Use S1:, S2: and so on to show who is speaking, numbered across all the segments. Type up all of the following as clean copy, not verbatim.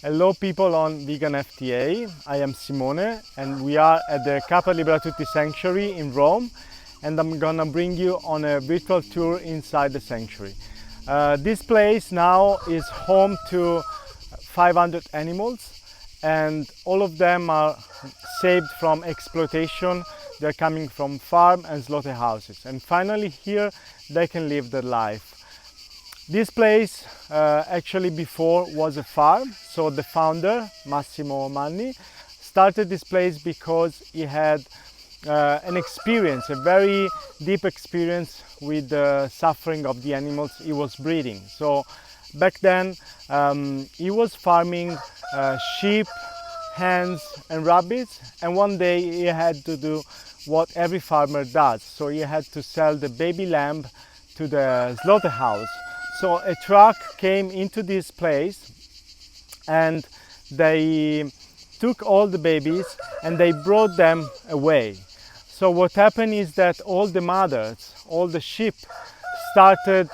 S1: Hello people on Vegan FTA, I am Simone and we are at the Capra Libera Tutti Sanctuary in Rome, and I'm gonna bring you on a virtual tour inside the sanctuary. This place now is home to 500 animals, and all of them are saved from exploitation. They're coming from farm and slaughterhouses, and finally here they can live their life. This place actually before was a farm, so the founder, Massimo Manni, started this place because he had an experience, a very deep experience with the suffering of the animals he was breeding. So back then he was farming sheep, hens and rabbits, and one day he had to do what every farmer does. So he had to sell the baby lamb to the slaughterhouse. So a truck came into this place and they took all the babies and they brought them away. So what happened is that all the mothers, all the sheep started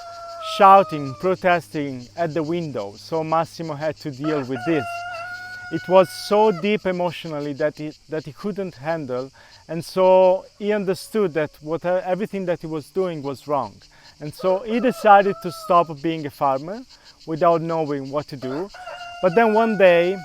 S1: shouting, protesting at the window. So Massimo had to deal with this. It was so deep emotionally that he couldn't handle, and so he understood that everything that he was doing was wrong. And so he decided to stop being a farmer without knowing what to do. But then one day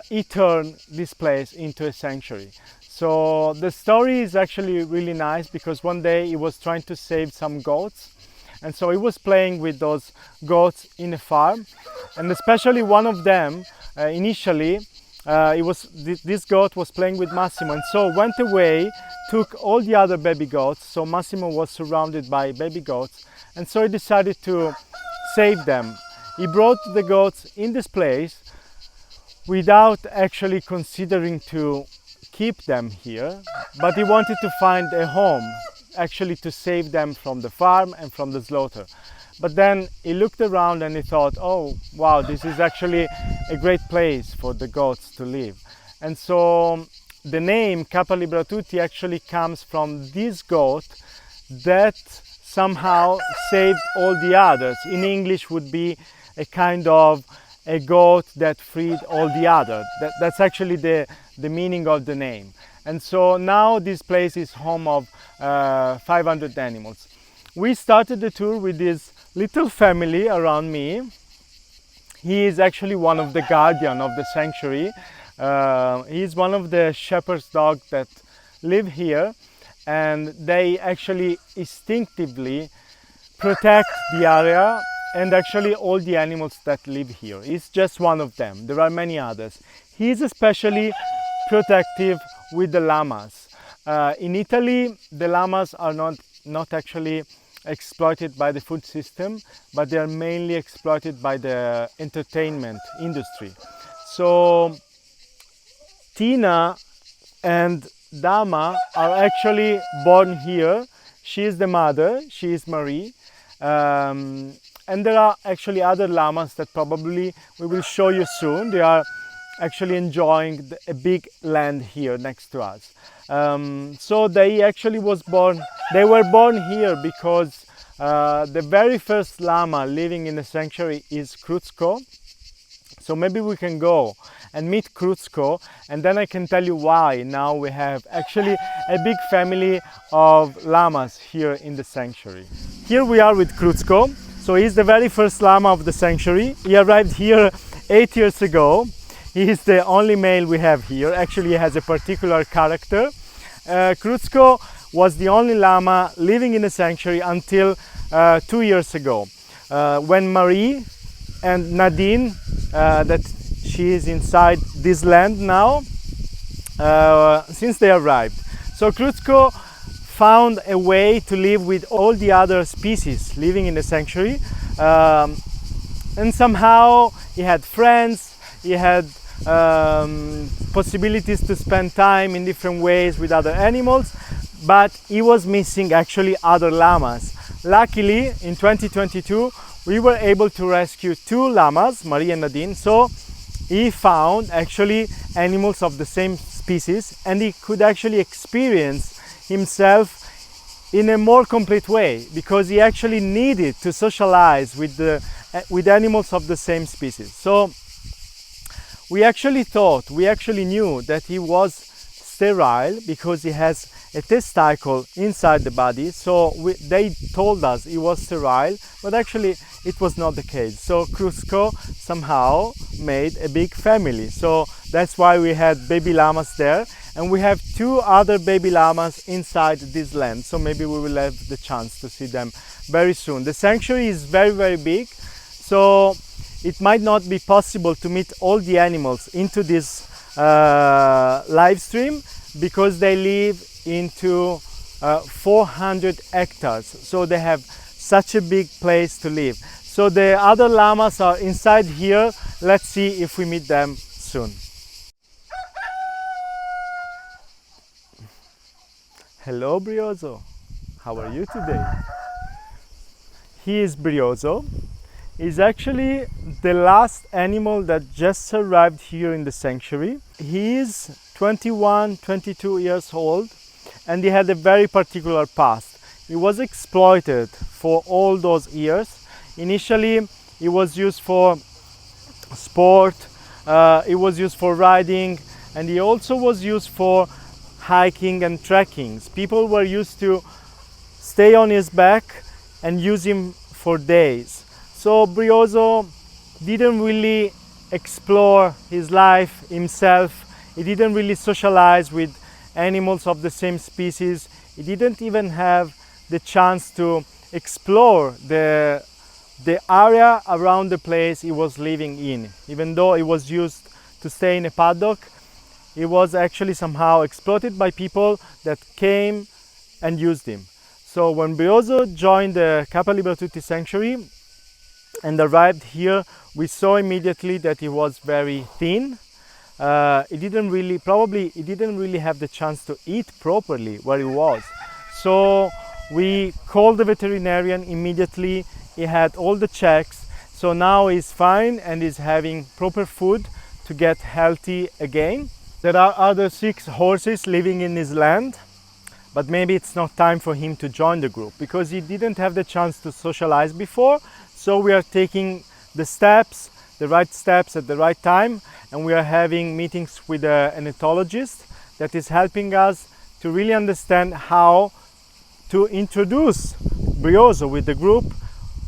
S1: he turned this place into a sanctuary. So the story is actually really nice because one day he was trying to save some goats. And so he was playing with those goats in a farm. And especially one of them, initially, this goat was playing with Massimo, and so went away, took all the other baby goats. So Massimo was surrounded by baby goats, and so he decided to save them. He brought the goats in this place without actually considering to keep them here, but he wanted to find a home, actually to save them from the farm and from the slaughter. But then he looked around and he thought, oh wow, this is actually a great place for the goats to live. And so the name Capra Libera Tutti actually comes from this goat that somehow saved all the others. In English would be a kind of a goat that freed all the others. That's actually the meaning of the name. And so now this place is home of 500 animals. We started the tour with this little family around me. He is actually one of the guardians of the sanctuary. He is one of the shepherd's dogs that live here, and they actually instinctively protect the area and actually all the animals that live here. He's just one of them. There are many others. He is especially protective with the llamas. In Italy, the llamas are not actually exploited by the food system, but they are mainly exploited by the entertainment industry. So Tina and Dama are actually born here. She is the mother, she is Marie. And there are actually other llamas that probably we will show you soon. They are actually enjoying a big land here next to us. So they actually they were born here because the very first llama living in the sanctuary is Cruzco. So maybe we can go and meet Cruzco, and then I can tell you why now we have actually a big family of llamas here in the sanctuary. Here we are with Cruzco. So he's the very first llama of the sanctuary. He arrived here 8 years ago. He is the only male we have here. Actually, he has a particular character. Cruzco was the only llama living in the sanctuary until 2 years ago, when Marie and Nadine, that she is inside this land now, since they arrived. So Cruzco found a way to live with all the other species living in the sanctuary, and somehow he had friends, he had possibilities to spend time in different ways with other animals, but he was missing actually other llamas. Luckily, in 2022, we were able to rescue 2 llamas, Marie and Nadine, so he found actually animals of the same species, and he could actually experience himself in a more complete way, because he actually needed to socialize with animals of the same species. So we actually knew that he was sterile because he has a testicle inside the body. So they told us he was sterile, but actually it was not the case. So Cusco somehow made a big family. So that's why we had baby llamas there. And we have 2 other baby llamas inside this land. So maybe we will have the chance to see them very soon. The sanctuary is very, very big. So it might not be possible to meet all the animals into this live stream because they live into 400 hectares. So they have such a big place to live. So the other llamas are inside here. Let's see if we meet them soon. Hello, Brioso. How are you today? He is Brioso. He's actually the last animal that just arrived here in the sanctuary. He is 21, 22 years old, and he had a very particular past. He was exploited for all those years. Initially, he was used for sport, it was used for riding, and he also was used for hiking and trekking. People were used to stay on his back and use him for days. So Brioso didn't really explore his life himself. He didn't really socialize with animals of the same species. He didn't even have the chance to explore the area around the place he was living in. Even though he was used to stay in a paddock, he was actually somehow exploited by people that came and used him. So when Brioso joined the Capra Libera Tutti Sanctuary and arrived here, we saw immediately that he was very thin. He didn't really have the chance to eat properly where he was. So we called the veterinarian immediately. He had all the checks. So now he's fine and is having proper food to get healthy again. There are other 6 horses living in his land, but maybe it's not time for him to join the group because he didn't have the chance to socialize before. So we are taking the right steps at the right time, and we are having meetings with an ethologist that is helping us to really understand how to introduce Brioso with the group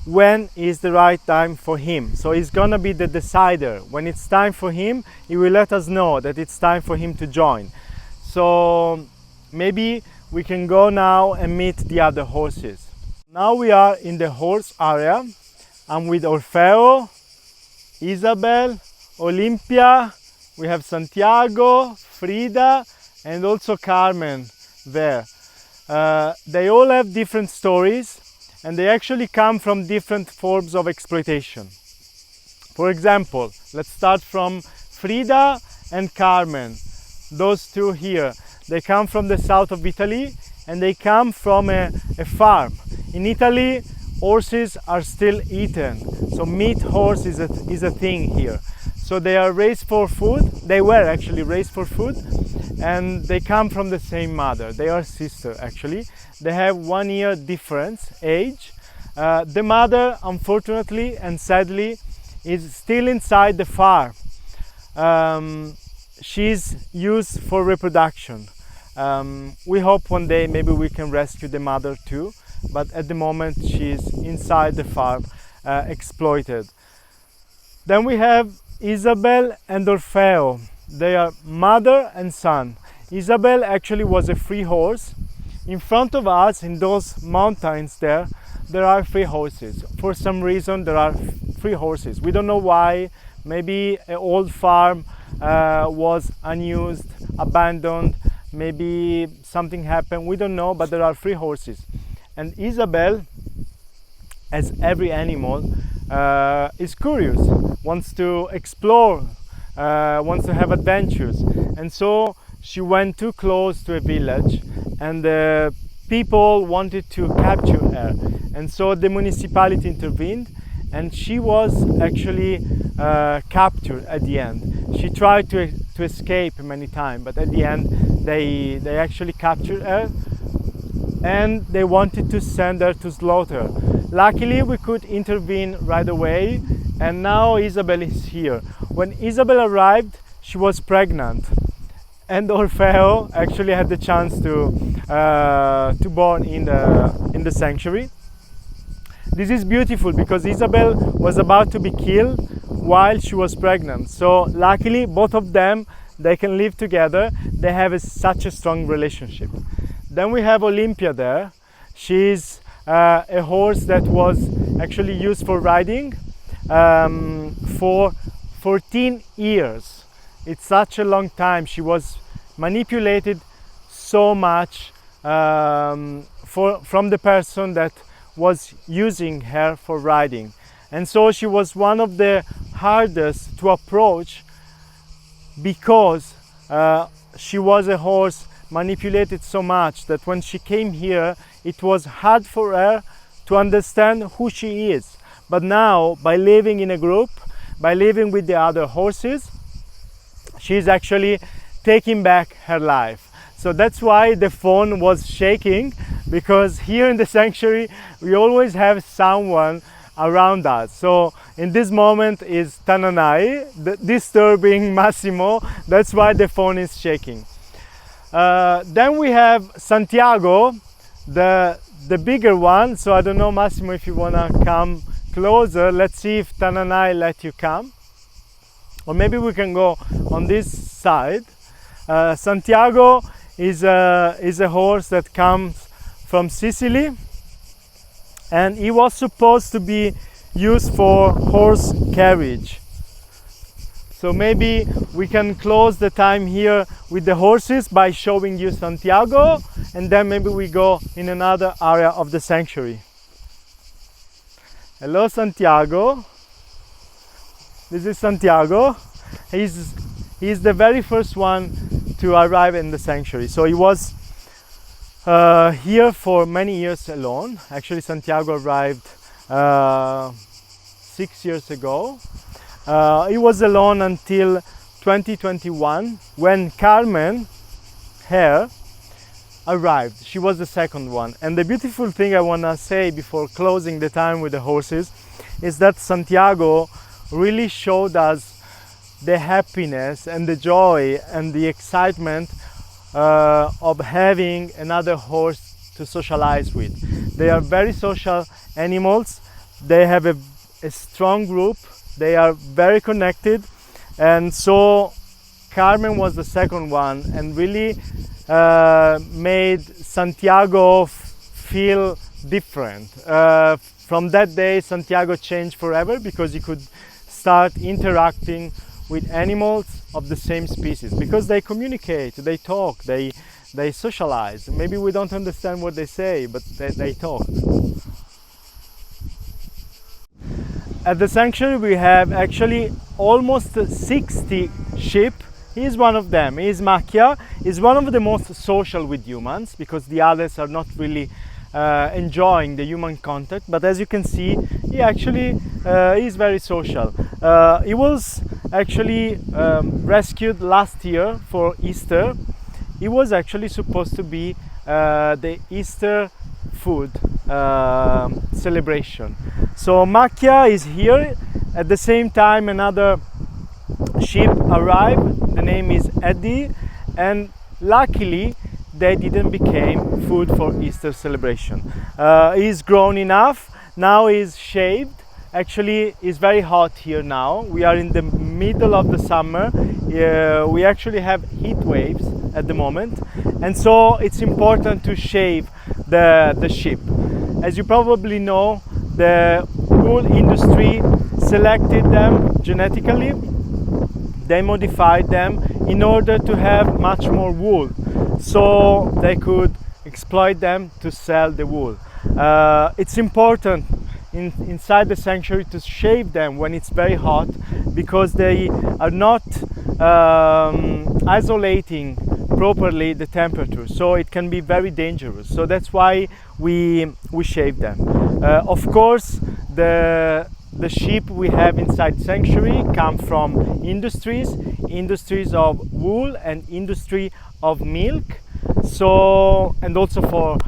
S1: when is the right time for him. So he's gonna be the decider. When it's time for him, he will let us know that it's time for him to join. So maybe we can go now and meet the other horses. Now we are in the horse area. I'm with Orfeo, Isabelle, Olympia, we have Santiago, Frida, and also Carmen there. They all have different stories, and they actually come from different forms of exploitation. For example, let's start from Frida and Carmen. Those 2 here, they come from the south of Italy, and they come from a farm. In Italy, horses are still eaten, so meat horse is a thing here. So they are raised for food. They were actually raised for food, and they come from the same mother. They are sisters actually. They have 1 year difference age. The mother, unfortunately and sadly, is still inside the farm. She's used for reproduction. We hope one day maybe we can rescue the mother too, but at the moment she's inside the farm, exploited. Then we have Isabelle and Orfeo. They are mother and son. Isabelle actually was a free horse. In front of us, in those mountains there are 3 horses. For some reason there are 3 horses. We don't know why. Maybe an old farm was unused, abandoned. Maybe something happened. We don't know, but there are 3 horses. And Isabelle, as every animal, is curious, wants to explore, wants to have adventures. And so she went too close to a village, and the people wanted to capture her. And so the municipality intervened, and she was actually captured at the end. She tried to escape many times, but at the end they actually captured her, and they wanted to send her to slaughter. Luckily we could intervene right away, and now Isabelle is here. when Isabelle arrived, she was pregnant, and Orfeo actually had the chance to born in the sanctuary. This is beautiful because Isabelle was about to be killed while she was pregnant. So luckily, both of them, they can live together. They have such a strong relationship. Then we have Olympia there. She's a horse that was actually used for riding for 14 years. It's such a long time. She was manipulated so much from the person that was using her for riding, and so she was one of the hardest to approach because she was a horse manipulated so much that when she came here it was hard for her to understand who she is. But now, by living in a group, by living with the other horses, she's actually taking back her life. So that's why the phone was shaking, because here in the sanctuary we always have someone around us. So in this moment is Tanay disturbing Massimo. That's why the phone is shaking. Then we have Santiago, the bigger one. So I don't know, Massimo, if you wanna come closer. Let's see if Tanay let you come, or maybe we can go on this side. Santiago is a horse that comes from Sicily, and he was supposed to be used for horse carriage. So maybe we can close the time here with the horses by showing you Santiago, and then maybe we go in another area of the sanctuary. Hello, Santiago. This is Santiago. He's the very first one to arrive in the sanctuary. So he was here for many years alone. Actually, Santiago arrived 6 years ago. He was alone until 2021 when Carmen, her, arrived. She was the second one. And the beautiful thing I want to say before closing the time with the horses is that Santiago really showed us the happiness and the joy and the excitement of having another horse to socialize with. They are very social animals. They have a strong group. They are very connected, and so Carmen was the second one and really made Santiago feel different. From that day, Santiago changed forever because he could start interacting with animals of the same species, because they communicate, they talk, they socialize. Maybe we don't understand what they say, but they talk. At the sanctuary we have actually almost 60 sheep. He is one of them. He is Macchia. He's one of the most social with humans because the others are not really enjoying the human contact. But as you can see, he actually is very social. He was actually rescued last year for Easter. He was actually supposed to be the Easter food celebration. So Macchia is here. At the same time, another sheep arrived. The name is Eddie, and luckily they didn't become food for Easter celebration. He's grown enough. Now he's shaved. Actually, it's very hot here now. We are in the middle of the summer. We actually have heat waves at the moment, and so it's important to shave the sheep. As you probably know, the wool industry selected them genetically. They modified them in order to have much more wool, so they could exploit them to sell the wool. It's important inside the sanctuary to shave them when it's very hot, because they are not isolating properly the temperature, so it can be very dangerous. So that's why we shave them. Of course, the sheep we have inside sanctuary come from industries of wool and industry of milk. So, and also for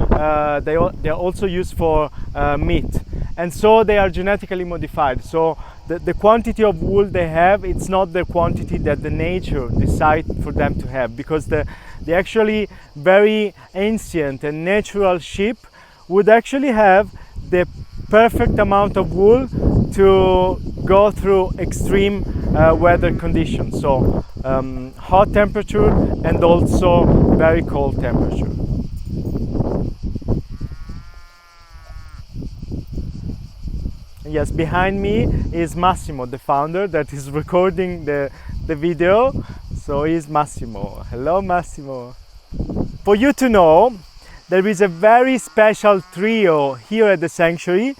S1: they are also used for meat. and so they are genetically modified. So the quantity of wool they have, it's not the quantity that the nature decide for them to have, because the actually very ancient and natural sheep would actually have the perfect amount of wool to go through extreme weather conditions, so hot temperature and also very cold temperature. Yes, behind me is Massimo, the founder, that is recording the video. So he's Massimo. Hello, Massimo. For you to know, there is a very special trio here at the sanctuary,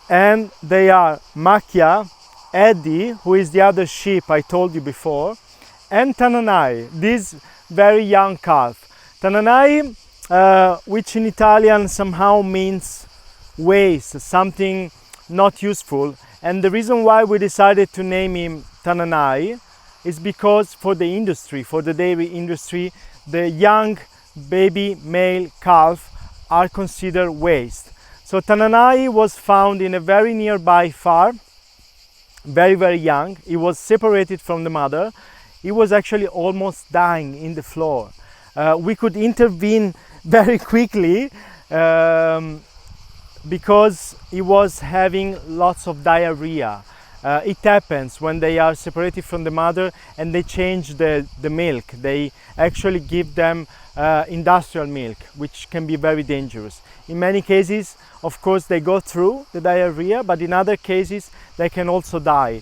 S1: and they are Macchia, Eddie, who is the other sheep I told you before, and Tanay, this very young calf. Tanay, which in Italian somehow means waste, something not useful, and the reason why we decided to name him Tanay is because for the industry, for the dairy industry, the young baby male calf are considered waste. So Tanay was found in a very nearby farm, very young. He was separated from the mother. He was actually almost dying in the floor. We could intervene very quickly because he was having lots of diarrhea. It happens when they are separated from the mother and they change the milk. They actually give them industrial milk, which can be very dangerous. In many cases, of course, they go through the diarrhea, but in other cases, they can also die.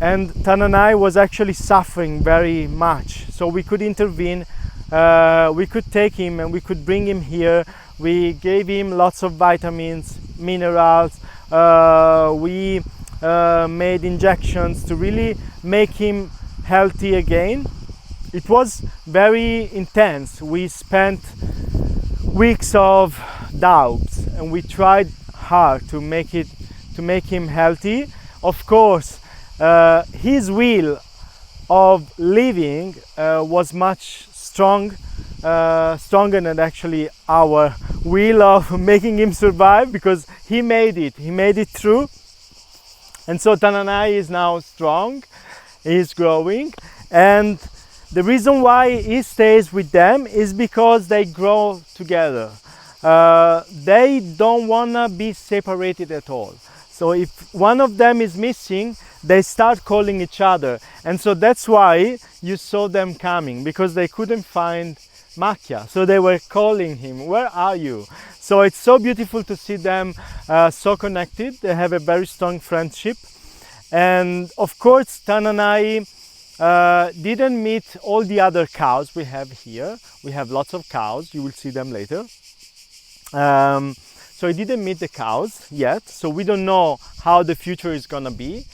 S1: And Tanay was actually suffering very much, so we could intervene. We could take him and we could bring him here. We gave him lots of vitamins, minerals. We made injections to really make him healthy again. It was very intense. We spent weeks of doubts and we tried hard to make him healthy. Of course, his will of living was much stronger than actually our will of making him survive, because he made it through. And so Tanay is now strong, he's growing, and the reason why he stays with them is because they grow together. They don't wanna be separated at all. So if one of them is missing, they start calling each other. And so that's why you saw them coming, because they couldn't find Macchia. So they were calling him, where are you? So it's so beautiful to see them so connected. They have a very strong friendship. And of course, Tanay didn't meet all the other cows we have here. We have lots of cows, you will see them later. So he didn't meet the cows yet, so we don't know how the future is gonna be.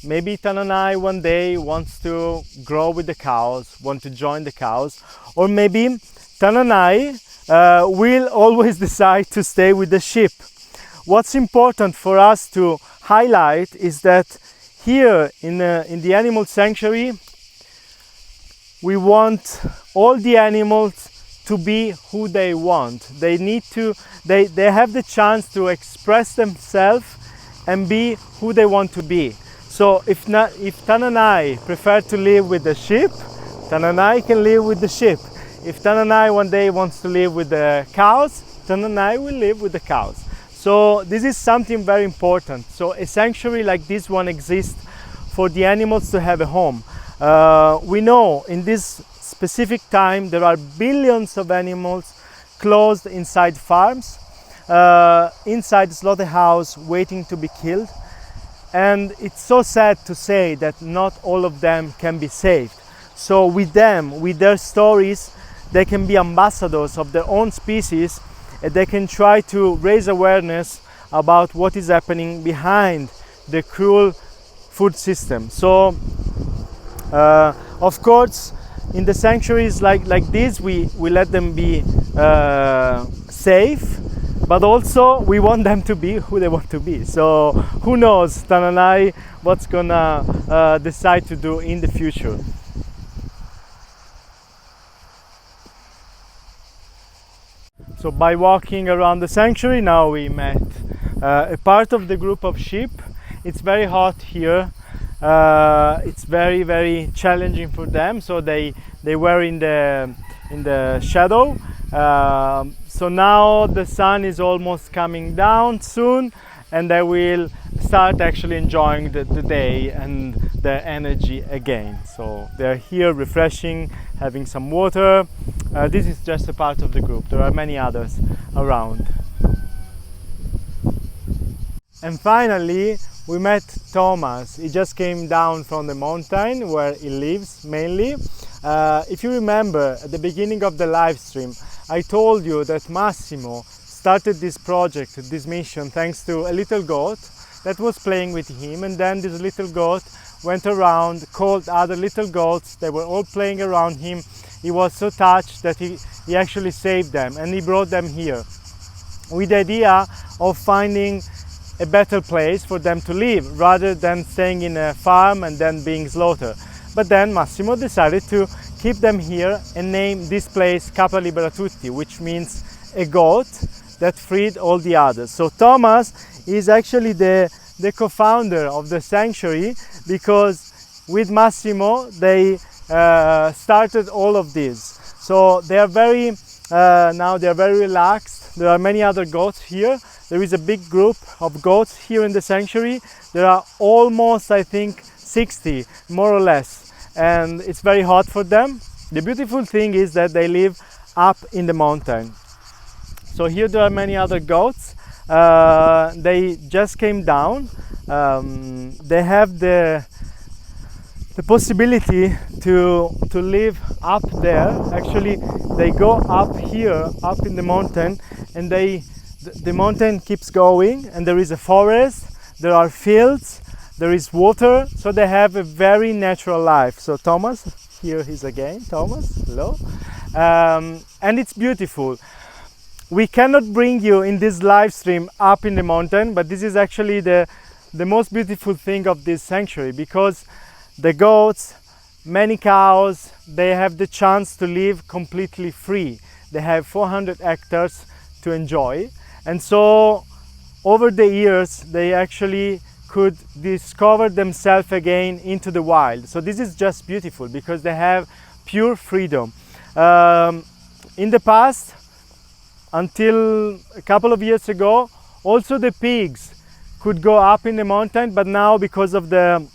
S1: Maybe Tanay one day wants to grow with the cows, want to join the cows, or maybe Tanay will always decide to stay with the sheep. What's important for us to highlight is that here in the animal sanctuary, we want all the animals to be who they want. They need to, they have the chance to express themselves and be who they want to be. So if Tanay prefers to live with the sheep, Tanay can live with the sheep. If Tanay one day wants to live with the cows, Tanay will live with the cows. So this is something very important. So a sanctuary like this one exists for the animals to have a home. We know in this specific time there are billions of animals closed inside farms, inside slaughterhouse waiting to be killed. And it's so sad to say that not all of them can be saved. So with them, with their stories, they can be ambassadors of their own species, and they can try to raise awareness about what is happening behind the cruel food system. So of course, in the sanctuaries like this, we let them be safe, but also we want them to be who they want to be. So who knows, Tanay, what's gonna decide to do in the future. So by walking around the sanctuary, now we met a part of the group of sheep. It's very hot here. It's very challenging for them, so they were in the shadow. So now the sun is almost coming down soon, and they will start actually enjoying the day and the energy again. So they're here refreshing, having some water. This is just a part of the group. There are many others around. And finally, we met Thomas. He just came down from the mountain where he lives mainly. If you remember, at the beginning of the live stream, I told you that Massimo started this project, this mission, thanks to a little goat that was playing with him, and then this little goat went around, called other little goats. They were all playing around him. He was so touched that he actually saved them, and he brought them here with the idea of finding a better place for them to live rather than staying in a farm and then being slaughtered. But then Massimo decided to keep them here and name this place Capra Libera Tutti, which means a goat that freed all the others. So Thomas is actually the co-founder of the sanctuary, because with Massimo they started all of this. So they are now they are very relaxed. There are many other goats here. There is a big group of goats here in the sanctuary. There are almost, I think, 60 more or less, and it's very hot for them. The beautiful thing is that they live up in the mountain. So here there are many other goats. They just came down. They have the possibility to live up there. Actually, they go up here, up in the mountain, and the mountain keeps going, and there is a forest, there are fields, there is water, so they have a very natural life. So Thomas, here he's again. Thomas, hello. And it's beautiful. We cannot bring you in this live stream up in the mountain, but this is actually the most beautiful thing of this sanctuary, because the goats, many cows, they have the chance to live completely free. They have 400 hectares to enjoy, and so over the years they actually could discover themselves again into the wild. So this is just beautiful because they have pure freedom. In the past, until a couple of years ago, also the pigs could go up in the mountain, but now because of the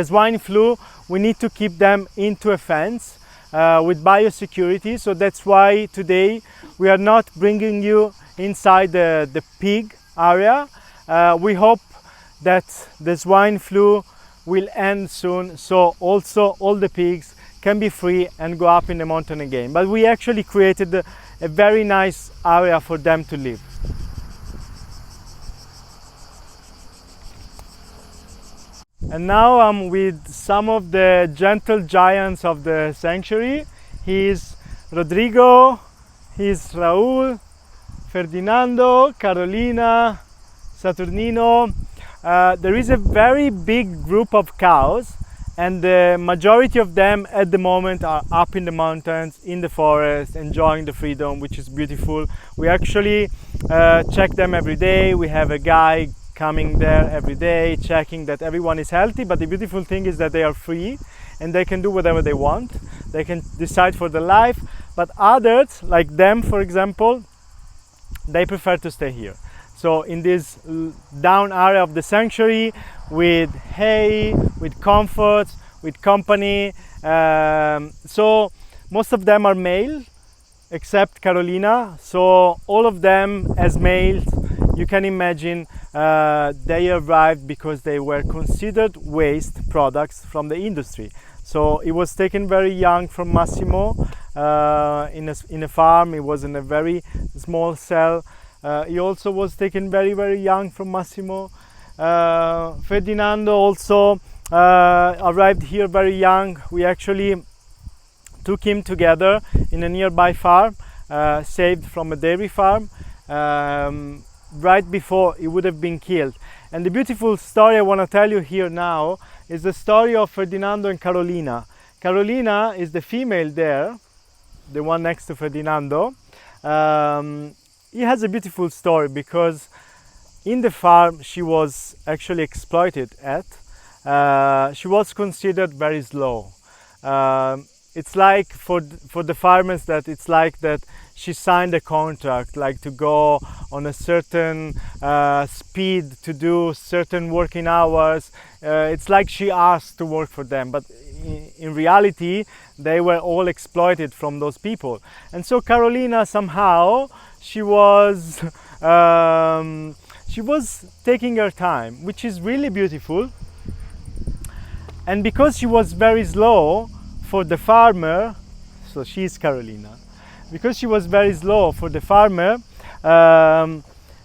S1: swine flu, we need to keep them into a fence with biosecurity. So that's why today we are not bringing you inside the pig area. We hope that the swine flu will end soon, so also all the pigs can be free and go up in the mountain again. But we actually created a very nice area for them to live. And now I'm with some of the gentle giants of the sanctuary. He's Rodrigo, he's Raúl, Ferdinando, Carolina, Saturnino. There is a very big group of cows, and the majority of them at the moment are up in the mountains, in the forest, enjoying the freedom, which is beautiful. We actually check them every day. We have a guy coming there every day, checking that everyone is healthy. But the beautiful thing is that they are free and they can do whatever they want. They can decide for their life. But others, like them for example, they prefer to stay here. So in this down area of the sanctuary, with hay, with comfort, with company. So most of them are male, except Carolina. So all of them as males, you can imagine they arrived because they were considered waste products from the industry. So it was taken very young from Massimo in a farm. It was in a very small cell. He also was taken very young from Massimo. Ferdinando also arrived here very young. We actually took him together in a nearby farm, saved from a dairy farm, right before he would have been killed. And the beautiful story I want to tell you here now is the story of Ferdinando and Carolina. Carolina is the female there, the one next to Ferdinando. He has a beautiful story because in the farm she was actually exploited at, she was considered very slow. It's like for the farmers that it's like that she signed a contract like to go on a certain speed, to do certain working hours. It's like she asked to work for them, but in reality they were all exploited from those people. And so Carolina somehow she was taking her time, which is really beautiful. And because she was very slow for the farmer, so she's Carolina, because she was very slow for the farmer,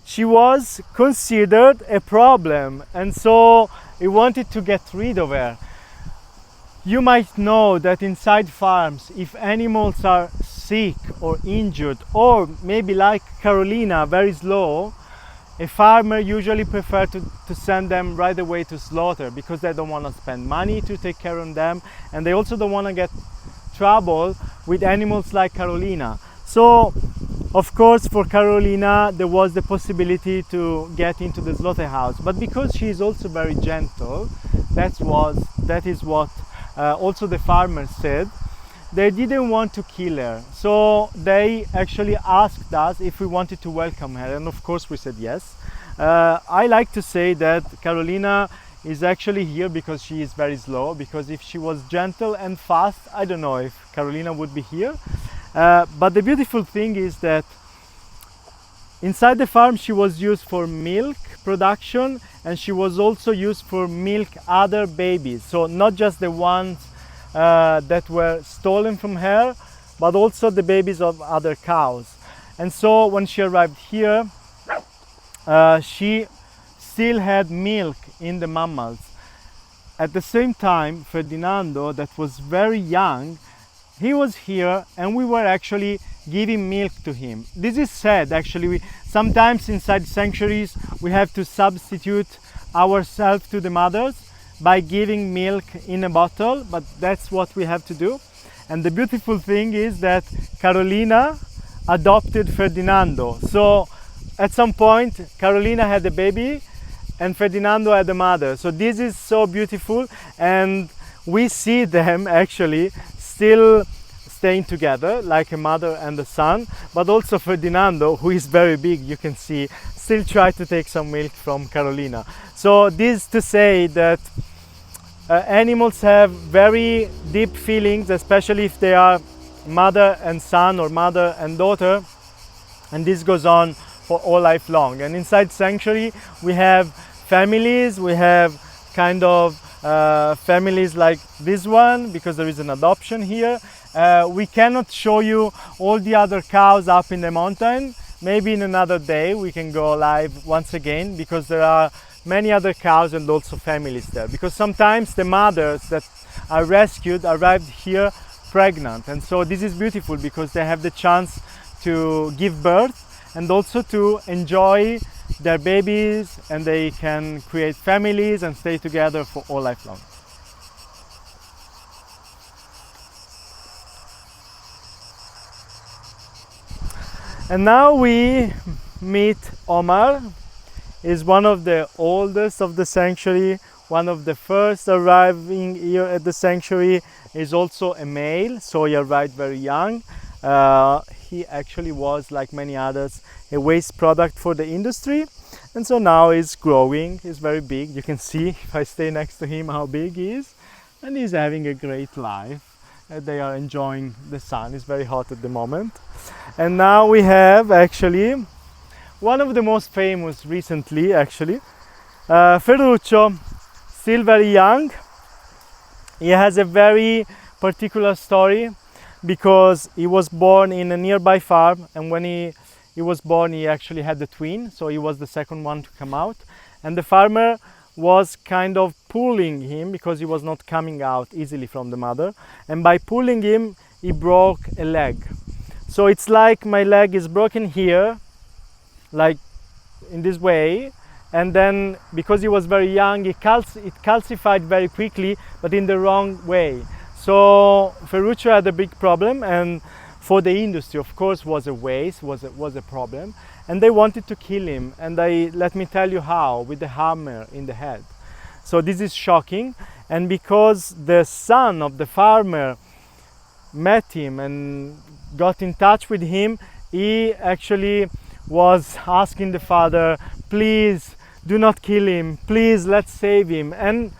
S1: she was considered a problem, and so he wanted to get rid of her. You might know that inside farms, if animals are sick or injured, or maybe like Carolina, very slow, a farmer usually prefers to send them right away to slaughter, because they don't want to spend money to take care of them, and they also don't want to get trouble with animals like Carolina. So of course for Carolina there was the possibility to get into the slaughterhouse, but because she is also very gentle, that is what also the farmers said, they didn't want to kill her. So they actually asked us if we wanted to welcome her, and of course we said yes. I like to say that Carolina is actually here because she is very slow, because if she was gentle and fast, I don't know if Carolina would be here. But the beautiful thing is that inside the farm she was used for milk production, and she was also used for milk other babies, so not just the ones that were stolen from her, but also the babies of other cows. And so when she arrived here, she still had milk in the mammals. At the same time, Ferdinando, that was very young, he was here, and we were actually giving milk to him. This is sad, actually. Sometimes inside sanctuaries we have to substitute ourselves to the mothers by giving milk in a bottle, but that's what we have to do. And the beautiful thing is that Carolina adopted Ferdinando. So at some point Carolina had a baby and Ferdinando had a mother. So this is so beautiful, and we see them actually still staying together like a mother and a son, but also Ferdinando, who is very big, you can see, still try to take some milk from Carolina. So this to say that animals have very deep feelings, especially if they are mother and son or mother and daughter, and this goes on for all life long. And inside sanctuary we have families, we have kind of families like this one, because there is an adoption here. We cannot show you all the other cows up in the mountain. Maybe in another day we can go live once again, because there are many other cows and also families there, because sometimes the mothers that are rescued arrived here pregnant, and so this is beautiful because they have the chance to give birth and also to enjoy their babies, and they can create families and stay together for all life long. And now we meet Omar. Is one of the oldest of the sanctuary, one of the first arriving here at the sanctuary. Is also a male, so he arrived very young. He actually was, like many others, a waste product for the industry, and so now he's growing, he's very big. You can see if I stay next to him how big he is, and he's having a great life. They are enjoying the sun, it's very hot at the moment. And now we have actually one of the most famous recently, actually, Ferruccio, still very young. He has a very particular story because he was born in a nearby farm, and when he was born he actually had a twin, so he was the second one to come out, and the farmer was kind of pulling him because he was not coming out easily from the mother, and by pulling him he broke a leg. So it's like my leg is broken here, like in this way, and then because he was very young it calcified very quickly, but in the wrong way. So Ferruccio had a big problem, and for the industry, of course, was a waste, was a problem, and they wanted to kill him. And let me tell you how, with the hammer in the head. So this is shocking, and because the son of the farmer met him and got in touch with him, he actually was asking the father, please do not kill him, please let's save him. And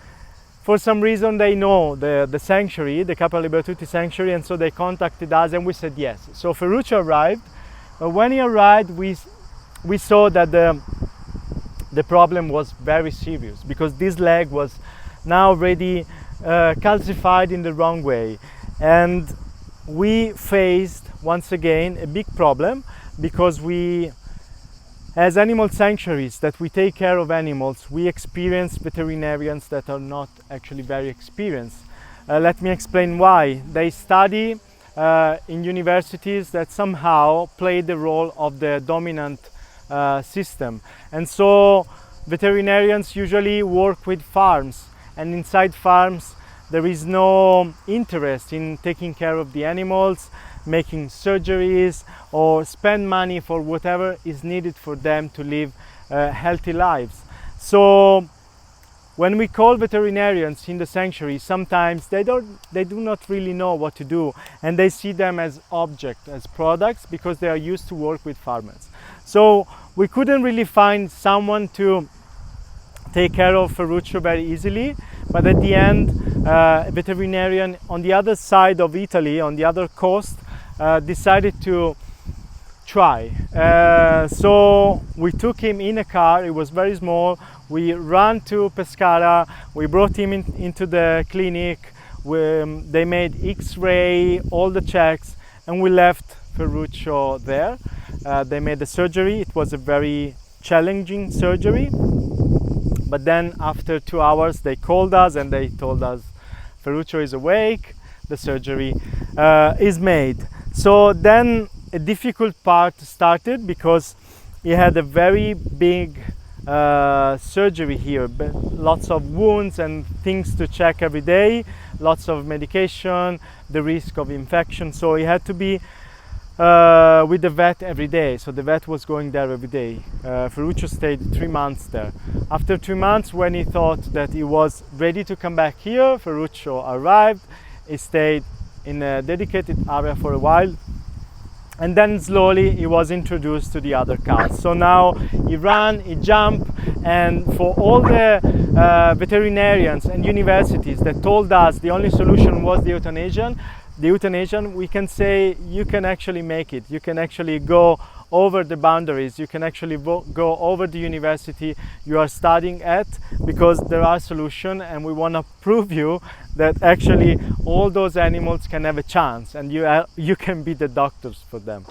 S1: for some reason they know the sanctuary, the Capra Libera Tutti Sanctuary, and so they contacted us and we said yes. So Fucho arrived, but when he arrived we saw that the problem was very serious, because this leg was now already calcified in the wrong way. And we faced once again a big problem, because we, as animal sanctuaries that we take care of animals, we experience veterinarians that are not actually very experienced. Let me explain why. They study in universities that somehow play the role of the dominant system, and so veterinarians usually work with farms, and inside farms there is no interest in taking care of the animals, making surgeries, or spend money for whatever is needed for them to live healthy lives. So when we call veterinarians in the sanctuary, sometimes they do not really know what to do, and they see them as objects, as products, because they are used to work with farmers. So we couldn't really find someone to take care of Fucho very easily, but at the end a veterinarian on the other side of Italy, on the other coast, decided to try. So we took him in a car. It was very small. We ran to Pescara, we brought him into the clinic, they made X-ray, all the checks, and we left Fucho there. They made the surgery. It was a very challenging surgery, but then after 2 hours they called us and they told us Fucho is awake, the surgery is made. So then a difficult part started, because he had a very big surgery here, lots of wounds and things to check every day, lots of medication, the risk of infection. So he had to be with the vet every day. So the vet was going there every day. Fucho stayed 3 months there. After 2 months, when he thought that he was ready to come back here, Fucho arrived. He stayed in a dedicated area for a while, and then slowly he was introduced to the other cows. So now he ran, he jumped, and for all the veterinarians and universities that told us the only solution was the euthanasia, we can say you can actually make it. You can actually go over the boundaries. You can actually go over the university you are studying at, because there are solutions, and we want to prove you that actually all those animals can have a chance, and you can be the doctors for them.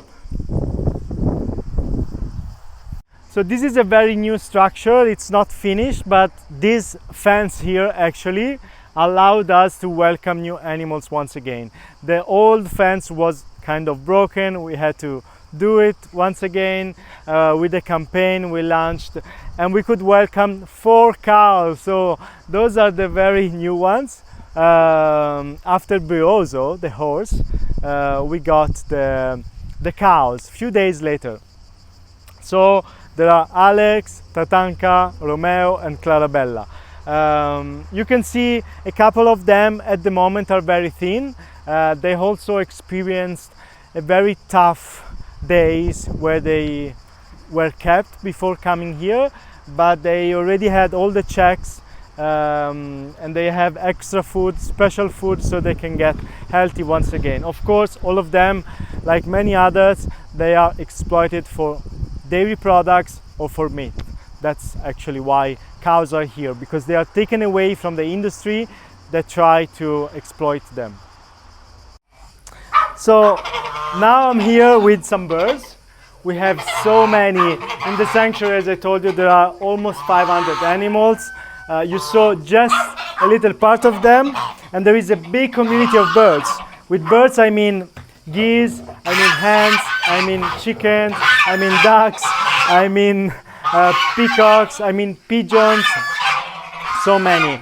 S1: So this is a very new structure. It's not finished, but this fence here actually allowed us to welcome new animals once again. The old fence was kind of broken. We had to do it once again with a campaign we launched, and we could welcome 4 cows. So those are the very new ones. After Brio, the horse, we got the cows a few days later. So there are Alex, Tatanka, Romeo, and Clarabella. You can see a couple of them at the moment are very thin. They also experienced a very tough days where they were kept before coming here, but they already had all the checks, and they have extra food, special food, so they can get healthy once again. Of course, all of them, like many others, they are exploited for dairy products or for meat. That's actually why cows are here, because they are taken away from the industry that try to exploit them. So now I'm here with some birds. We have so many in the sanctuary. As I told you, there are almost 500 animals. You saw just a little part of them, and there is a big community of birds. With birds I mean geese, I mean hens, I mean chickens, I mean ducks, I mean peacocks, I mean pigeons, so many.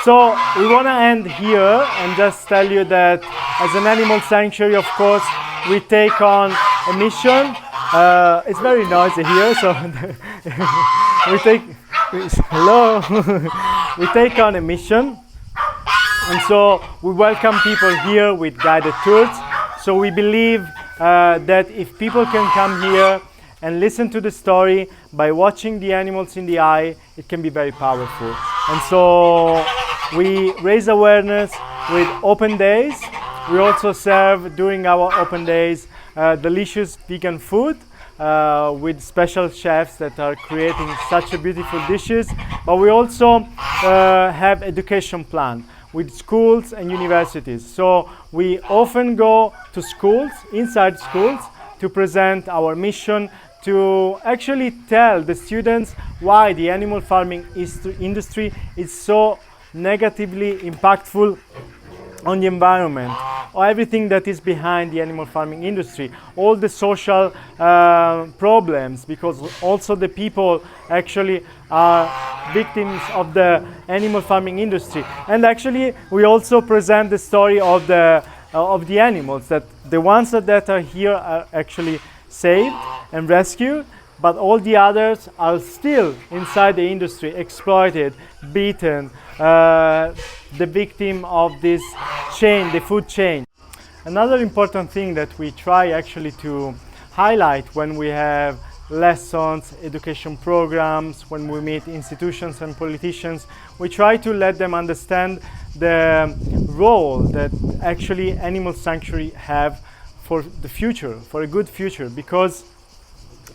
S1: So we want to end here and just tell you that as an animal sanctuary, of course, we take on a mission. It's very noisy here, so we take hello. We take on a mission, and so we welcome people here with guided tours. So we believe that if people can come here and listen to the story by watching the animals in the eye, it can be very powerful. And so we raise awareness with open days. We also serve during our open days delicious vegan food with special chefs that are creating such a beautiful dishes. But we also have education plan with schools and universities. So we often go to schools, inside schools, to present our mission, to actually tell the students why the animal farming industry is so negatively impactful on the environment, or everything that is behind the animal farming industry, all the social problems, because also the people actually are victims of the animal farming industry. And actually we also present the story of the animals, that the ones that are here are actually saved and rescued, but all the others are still inside the industry, exploited, beaten, the victim of this chain, the food chain. Another important thing that we try actually to highlight when we have lessons, education programs, when we meet institutions and politicians, we try to let them understand the role that actually animal sanctuary have for the future, for a good future, because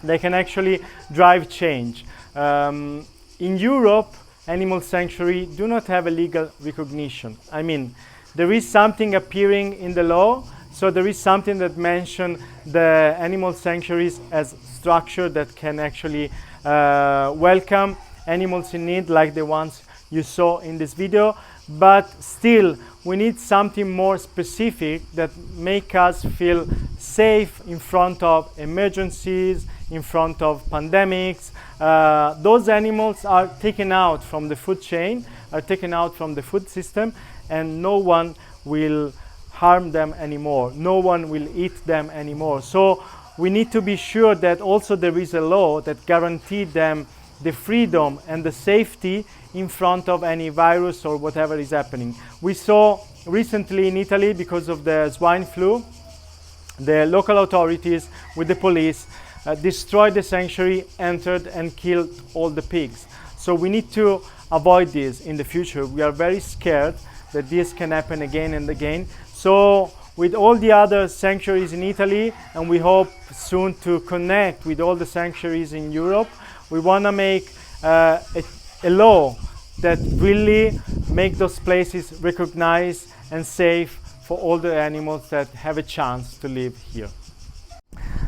S1: they can actually drive change. In Europe, animal sanctuary do not have a legal recognition. I mean, there is something appearing in the law, so there is something that mentions the animal sanctuaries as structure that can actually welcome animals in need, like the ones you saw in this video. But still, we need something more specific that make us feel safe in front of emergencies, in front of pandemics. Those animals are taken out from the food chain, are taken out from the food system, and no one will harm them anymore. No one will eat them anymore. So we need to be sure that also there is a law that guarantees them the freedom and the safety in front of any virus or whatever is happening. We saw recently in Italy, because of the swine flu, the local authorities with the police destroyed the sanctuary, entered and killed all the pigs. So we need to avoid this in the future. We are very scared that this can happen again and again. So with all the other sanctuaries in Italy, and we hope soon to connect with all the sanctuaries in Europe, we want to make a law that really make those places recognized and safe for all the animals that have a chance to live here.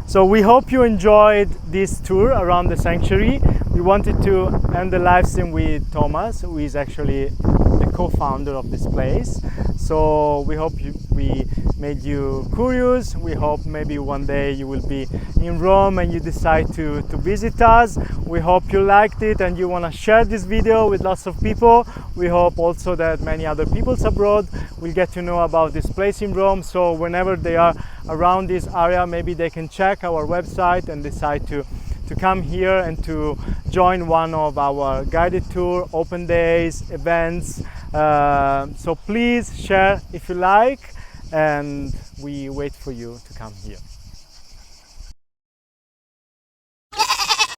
S1: So we hope you enjoyed this tour around the sanctuary. We wanted to end the live stream with Thomas, who is actually the co-founder of this place. So we hope we made you curious. We hope maybe one day you will be in Rome and you decide to visit us. We hope you liked it and you want to share this video with lots of people. We hope also that many other people abroad will get to know about this place in Rome. So whenever they are around this area, maybe they can check our website and decide to come here and to join one of our guided tour, open days, events. So please share if you like, and we wait for you to come here.